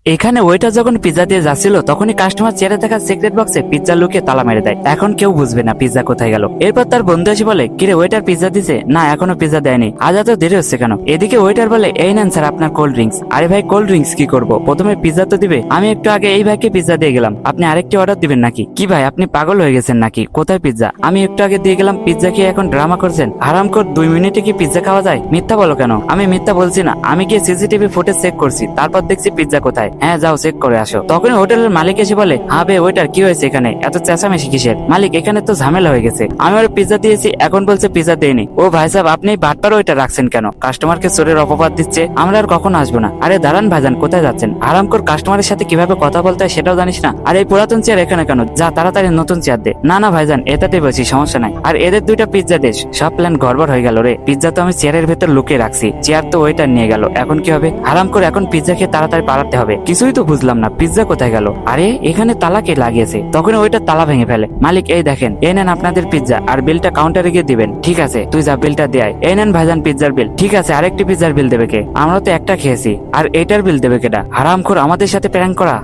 এখানে ওয়েটার যখন পিৎজা দিয়ে যাচ্ছিল তখনই কাস্টমার চেয়ারে থাকা সিক্রেট বক্সে পিৎজা লুকিয়ে তালা মেরে দেয়। এখন কেউ বুঝবে না পিৎজা কোথায় গেল। এরপর তার বন্ধু এসে বলে, কিরে ওয়েটার পিৎজা দিছে? না, এখনো পিৎজা দেয়নি। আজ এত দেরি হচ্ছে কেন? এদিকে ওয়েটার বলে, এই নেন স্যার আপনার কোল্ড ড্রিঙ্কস। আরে ভাই, কোল্ড ড্রিঙ্কস কি করবো? প্রথমে পিৎজা তো দিবে। আমি একটু আগে এই ভাইকে পিৎজা দিয়ে গেলাম, আপনি আরেকটি অর্ডার দিবেন নাকি? কি ভাই, আপনি পাগল হয়ে গেছেন নাকি? কোথায় পিৎজা? আমি একটু আগে দিয়ে গেলাম, পিৎজা খেয়ে এখন ড্রামা করছেন? হারামখোর, 2 মিনিটে কি পিৎজা খাওয়া যায়? মিথ্যা বলো কেন? আমি মিথ্যা বলছি না, আমি গিয়ে সিসিটিভি ফুটেজ চেক করছি, তারপর দেখছি পিৎজা কোথায়। হ্যাঁ যাও চেক করে আসো। তখন হোটেলের মালিক এসে বলে, হ্যাঁ বে ওয়েটার, কি হয়েছে এখানে এত চেঁচামেচি কিসের? মালিক, এখানে তো ঝামেলা হয়ে গেছে, আমি ওর পিৎজা দিয়েছি, এখন বলছে পিৎজা দেয়নি। ও ভাই সাহেব, আপনি বাটপার ওইটা রাখছেন কেন? কাস্টমারকে চোরের অপবাদ দিচ্ছে। আমরা আর কখন আসবো না। আরে দাঁড়ান ভাইজান, কোথায় যাচ্ছেন? আরামকর, কাস্টমারের সাথে কিভাবে কথা বলতে হয় সেটাও জানিস না? আর এই পুরাতন চেয়ার এখানে কেন? যা তাড়াতাড়ি নতুন চেয়ার দে। না না ভাইজান, এটাতে বসি, সমস্যা নাই। আর এদের 2টা পিৎজা দেশ। সব প্ল্যান গড়বড় হয়ে গেল রে। পিৎজা তো আমি চেয়ারের ভেতর লুকিয়ে রাখছি, চেয়ার তো ওইটা নিয়ে গেল। এখন কি হবে? আরামকর, এখন পিৎজা খেয়ে তাড়াতাড়ি পালাতে হবে। কিছুই তো বুঝলাম না, পিৎজা কোথায় গেল? আরে এখানে তালা কে লাগিয়েছে? তখন ওইটা তালা ভেঙে ফেলে। মালিক, এই দেখেন, এই নেন আপনাদের পিৎজা, আর বিলটা কাউন্টারে গিয়ে দিবেন। ঠিক আছে, তুই যা বিলটা দিয়ে আয়। এই নেন ভাইজান পিৎজার বিল। ঠিক আছে, আরেকটি পিৎজার বিল দেবে কে? আমরা তো একটা খেয়েছি, আর এটার বিল দেবে কেটা? হারামখোর, আমাদের সাথে প্র্যাঙ্ক করা।